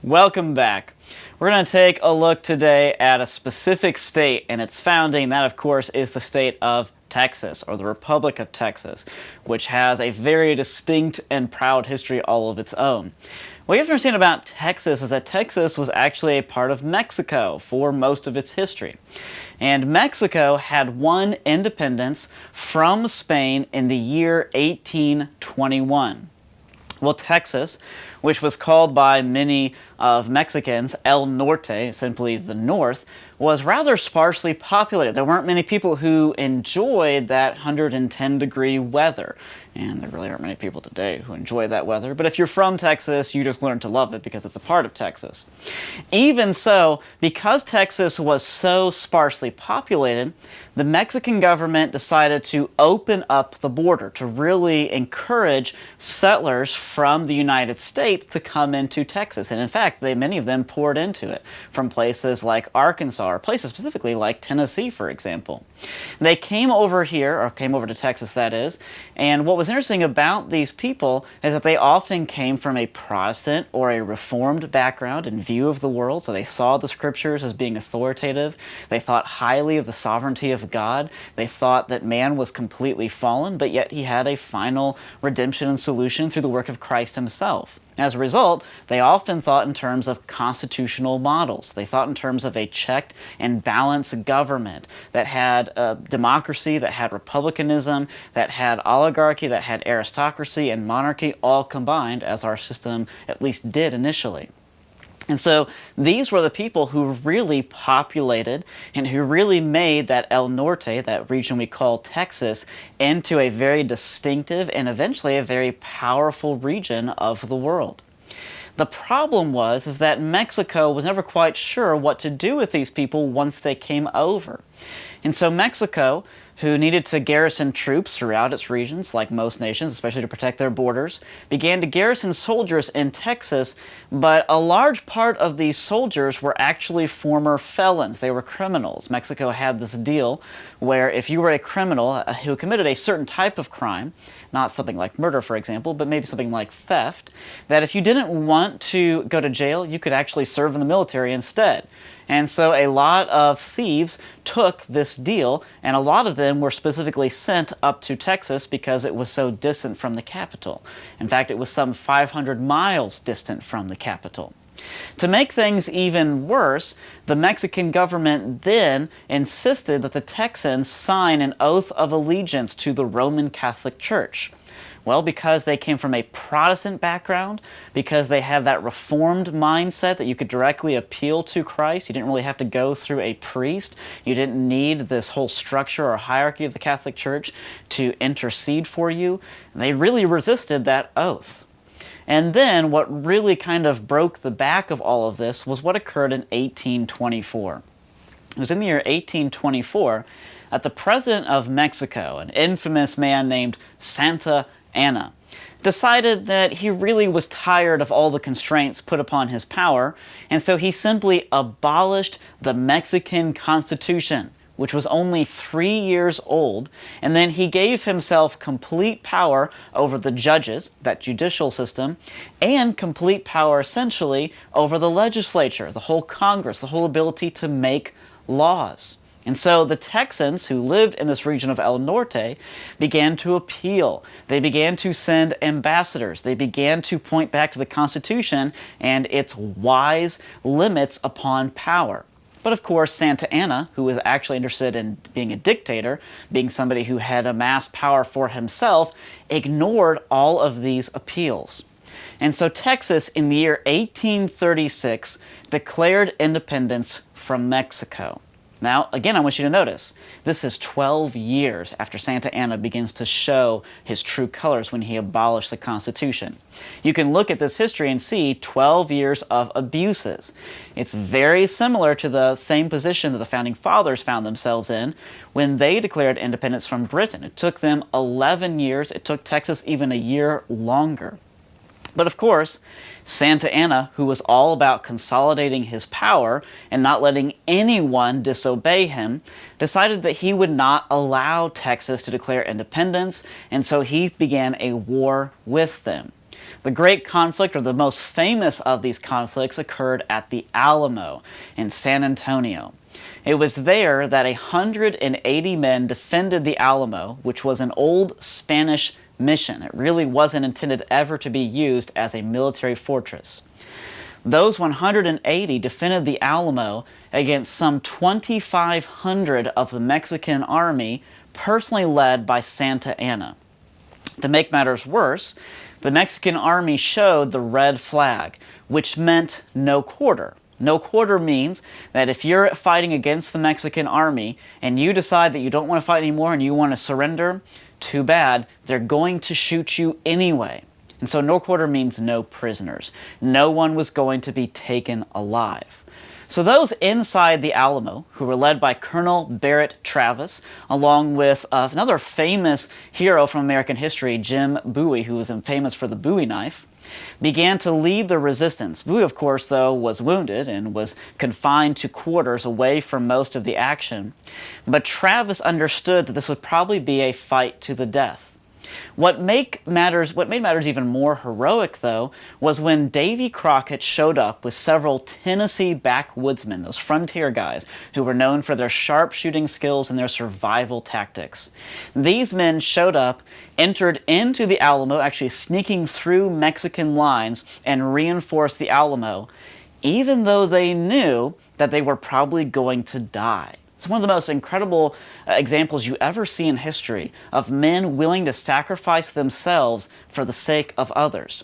Welcome back. We're going to take a look today at a specific state and its founding. That, of course, is the state of Texas, or the Republic of Texas, which has a very distinct and proud history all of its own. What you have to understand about Texas is that Texas was actually a part of Mexico for most of its history. And Mexico had won independence from Spain in the year 1821. Well, Texas, which was called by many of Mexicans El Norte, simply the North, was rather sparsely populated. There weren't many people who enjoyed that 110-degree weather. And there really aren't many people today who enjoy that weather. But if you're from Texas, you just learn to love it because it's a part of Texas. Even so, because Texas was so sparsely populated, the Mexican government decided to open up the border to really encourage settlers from the United States to come into Texas. And in fact, many of them poured into it from places like Arkansas, or places specifically like Tennessee, for example. They came over here, or came over to Texas, that is, and what was interesting about these people is that they often came from a Protestant or a Reformed background and view of the world, so they saw the scriptures as being authoritative. They thought highly of the sovereignty of God. They thought that man was completely fallen, but yet he had a final redemption and solution through the work of Christ himself. As a result, they often thought in terms of constitutional models. They thought in terms of a checked and balanced government that had democracy, that had republicanism, that had oligarchy, that had aristocracy and monarchy all combined, as our system at least did initially. And so these were the people who really populated and who really made that El Norte, that region we call Texas, into a very distinctive and eventually a very powerful region of the world. The problem is that Mexico was never quite sure what to do with these people once they came over. And so Mexico, who needed to garrison troops throughout its regions, like most nations, especially to protect their borders, began to garrison soldiers in Texas, but a large part of these soldiers were actually former felons. They were criminals. Mexico had this deal where if you were a criminal who committed a certain type of crime, not something like murder, for example, but maybe something like theft, that if you didn't want to go to jail, you could actually serve in the military instead. And so a lot of thieves took this deal, and a lot of them were specifically sent up to Texas because it was so distant from the capital. In fact, it was some 500 miles distant from the capital. To make things even worse, the Mexican government then insisted that the Texans sign an oath of allegiance to the Roman Catholic Church. Well, because they came from a Protestant background, because they had that Reformed mindset that you could directly appeal to Christ. You didn't really have to go through a priest. You didn't need this whole structure or hierarchy of the Catholic Church to intercede for you. They really resisted that oath. And then what really kind of broke the back of all of this was what occurred in 1824. It was in the year 1824 that the president of Mexico, an infamous man named Santa Anna, decided that he really was tired of all the constraints put upon his power, and so he simply abolished the Mexican Constitution, which was only 3 years old, and then he gave himself complete power over the judges, that judicial system, and complete power essentially over the legislature, the whole Congress, the whole ability to make laws. And so the Texans, who lived in this region of El Norte, began to appeal. They began to send ambassadors. They began to point back to the Constitution and its wise limits upon power. But of course, Santa Anna, who was actually interested in being a dictator, being somebody who had amassed power for himself, ignored all of these appeals. And so Texas, in the year 1836, declared independence from Mexico. Now, again, I want you to notice, this is 12 years after Santa Anna begins to show his true colors when he abolished the Constitution. You can look at this history and see 12 years of abuses. It's very similar to the same position that the Founding Fathers found themselves in when they declared independence from Britain. It took them 11 years. It took Texas even a year longer. But of course, Santa Anna, who was all about consolidating his power and not letting anyone disobey him, decided that he would not allow Texas to declare independence, and so he began a war with them. The great conflict, or the most famous of these conflicts, occurred at the Alamo in San Antonio. It was there that 180 men defended the Alamo, which was an old Spanish mission. It really wasn't intended ever to be used as a military fortress. Those 180 defended the Alamo against some 2,500 of the Mexican army, personally led by Santa Anna. To make matters worse, the Mexican army showed the red flag, which meant no quarter. No quarter means that if you're fighting against the Mexican army and you decide that you don't want to fight anymore and you want to surrender, too bad, they're going to shoot you anyway. And so no quarter means no prisoners. No one was going to be taken alive. So those inside the Alamo, who were led by Colonel Barrett Travis, along with another famous hero from American history, Jim Bowie, who was famous for the Bowie knife, began to lead the resistance. Bowie, of course, though, was wounded and was confined to quarters away from most of the action. But Travis understood that this would probably be a fight to the death. What made matters even more heroic, though, was when Davy Crockett showed up with several Tennessee backwoodsmen, those frontier guys who were known for their sharpshooting skills and their survival tactics. These men showed up, entered into the Alamo, actually sneaking through Mexican lines, and reinforced the Alamo, even though they knew that they were probably going to die. It's one of the most incredible examples you ever see in history of men willing to sacrifice themselves for the sake of others.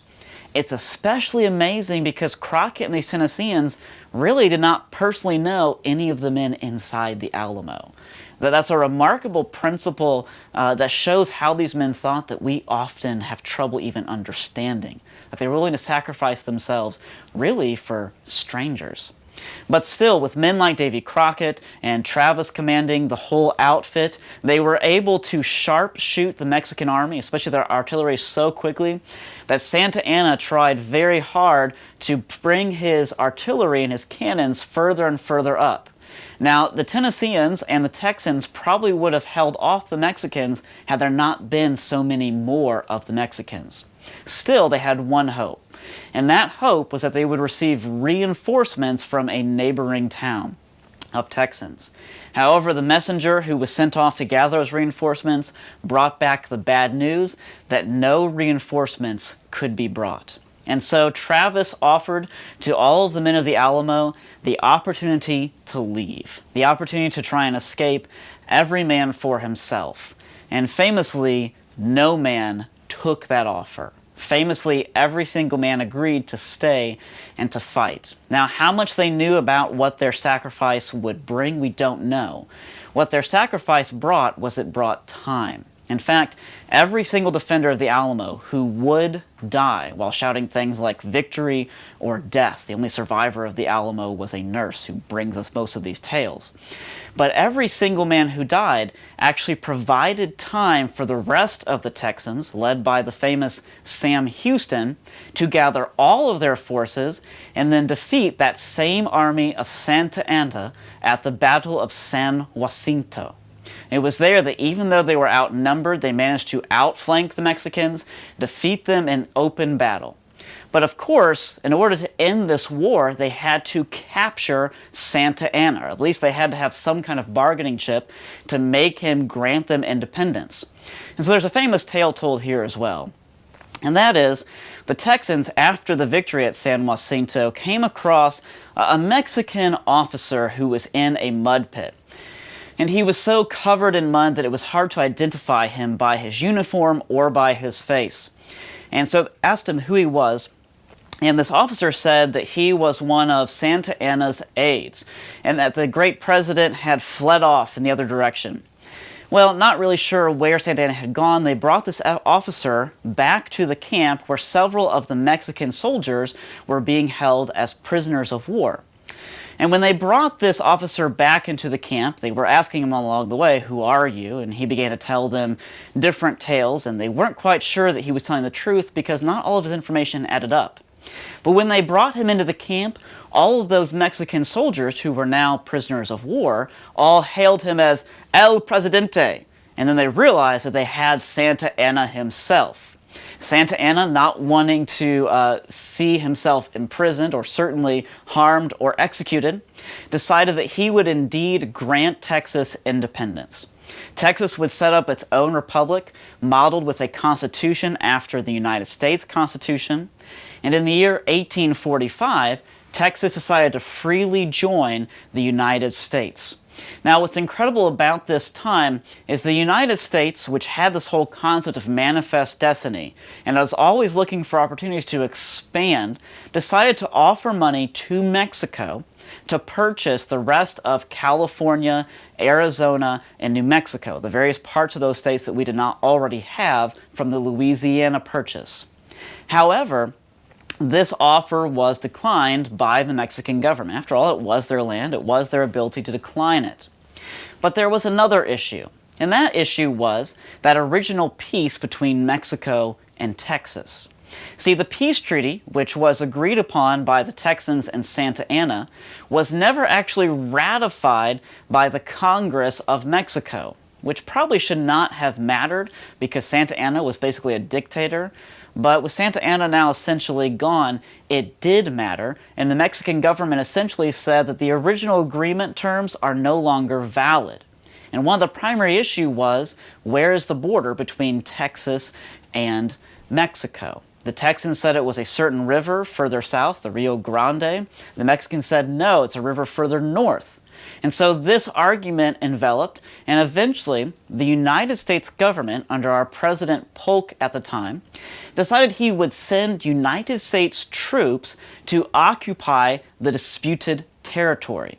It's especially amazing because Crockett and these Tennesseans really did not personally know any of the men inside the Alamo. That's a remarkable principle that shows how these men thought that we often have trouble even understanding. That they were willing to sacrifice themselves really for strangers. But still, with men like Davy Crockett and Travis commanding the whole outfit, they were able to sharpshoot the Mexican army, especially their artillery, so quickly that Santa Anna tried very hard to bring his artillery and his cannons further and further up. Now, the Tennesseans and the Texans probably would have held off the Mexicans had there not been so many more of the Mexicans. Still, they had one hope. And that hope was that they would receive reinforcements from a neighboring town of Texans. However, the messenger who was sent off to gather those reinforcements brought back the bad news that no reinforcements could be brought. And so Travis offered to all of the men of the Alamo the opportunity to leave, the opportunity to try and escape, every man for himself. And famously, no man took that offer. Famously, every single man agreed to stay and to fight. Now, how much they knew about what their sacrifice would bring, we don't know. What their sacrifice brought was it brought time. In fact, every single defender of the Alamo who would die while shouting things like victory or death, the only survivor of the Alamo was a nurse who brings us most of these tales. But every single man who died actually provided time for the rest of the Texans, led by the famous Sam Houston, to gather all of their forces and then defeat that same army of Santa Anna at the Battle of San Jacinto. It was there that even though they were outnumbered, they managed to outflank the Mexicans, defeat them in open battle. But of course, in order to end this war, they had to capture Santa Anna, or at least they had to have some kind of bargaining chip to make him grant them independence. And so there's a famous tale told here as well. And that is, the Texans, after the victory at San Jacinto, came across a Mexican officer who was in a mud pit. And he was so covered in mud that it was hard to identify him by his uniform or by his face. And so asked him who he was, and this officer said that he was one of Santa Anna's aides, and that the great president had fled off in the other direction. Well, not really sure where Santa Anna had gone, they brought this officer back to the camp where several of the Mexican soldiers were being held as prisoners of war. And when they brought this officer back into the camp, they were asking him along the way, "Who are you?" And he began to tell them different tales, and they weren't quite sure that he was telling the truth because not all of his information added up. But when they brought him into the camp, all of those Mexican soldiers who were now prisoners of war all hailed him as El Presidente. And then they realized that they had Santa Anna himself. Santa Anna, not wanting to see himself imprisoned or certainly harmed or executed, decided that he would indeed grant Texas independence. Texas would set up its own republic, modeled with a constitution after the United States Constitution, and in the year 1845, Texas decided to freely join the United States. Now, what's incredible about this time is the United States, which had this whole concept of manifest destiny and was always looking for opportunities to expand, decided to offer money to Mexico to purchase the rest of California, Arizona, and New Mexico, the various parts of those states that we did not already have from the Louisiana Purchase. However, this offer was declined by the Mexican government. After all, it was their land, it was their ability to decline it. But there was another issue, and that issue was that original peace between Mexico and Texas. See, the peace treaty, which was agreed upon by the Texans and Santa Anna, was never actually ratified by the Congress of Mexico, which probably should not have mattered because Santa Anna was basically a dictator. But with Santa Anna now essentially gone, it did matter, and the Mexican government essentially said that the original agreement terms are no longer valid. And one of the primary issues was, where is the border between Texas and Mexico? The Texans said it was a certain river further south, the Rio Grande. The Mexicans said, no, it's a river further north. And so this argument enveloped, and eventually the United States government, under our President Polk at the time, decided he would send United States troops to occupy the disputed territory.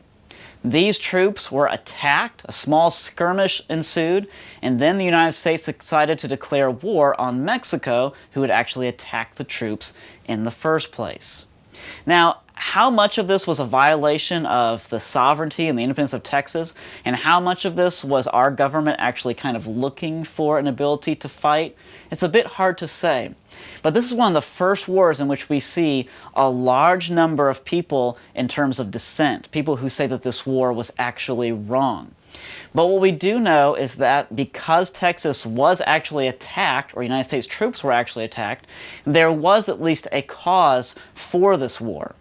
These troops were attacked, a small skirmish ensued, and then the United States decided to declare war on Mexico, who had actually attacked the troops in the first place. Now, how much of this was a violation of the sovereignty and the independence of Texas, and how much of this was our government actually kind of looking for an ability to fight? It's a bit hard to say. But this is one of the first wars in which we see a large number of people in terms of dissent, people who say that this war was actually wrong. But what we do know is that because Texas was actually attacked, or United States troops were actually attacked, there was at least a cause for this war.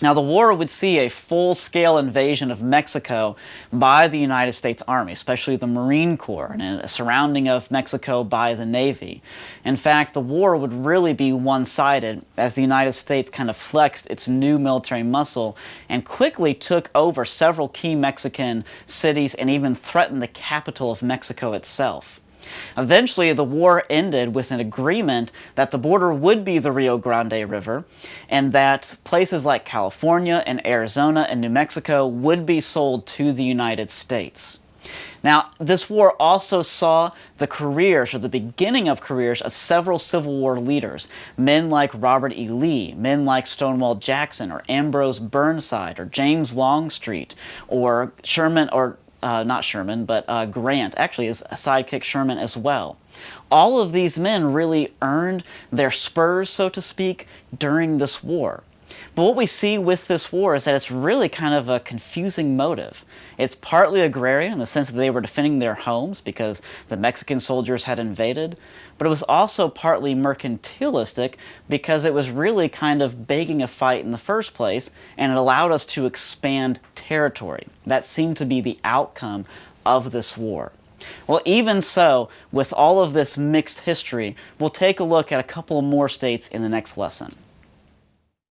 Now, the war would see a full-scale invasion of Mexico by the United States Army, especially the Marine Corps, and a surrounding of Mexico by the Navy. In fact, the war would really be one-sided as the United States kind of flexed its new military muscle and quickly took over several key Mexican cities and even threatened the capital of Mexico itself. Eventually, the war ended with an agreement that the border would be the Rio Grande River and that places like California and Arizona and New Mexico would be sold to the United States. Now, this war also saw the careers, or the beginning of careers, of several Civil War leaders. Men like Robert E. Lee, men like Stonewall Jackson, or Ambrose Burnside, or James Longstreet, or Sherman, or not Sherman, but Grant, actually is a sidekick Sherman as well. All of these men really earned their spurs, so to speak, during this war. But what we see with this war is that it's really kind of a confusing motive. It's partly agrarian in the sense that they were defending their homes because the Mexican soldiers had invaded, but it was also partly mercantilistic because it was really kind of begging a fight in the first place, and it allowed us to expand territory. That seemed to be the outcome of this war. Well, even so, with all of this mixed history, we'll take a look at a couple more states in the next lesson.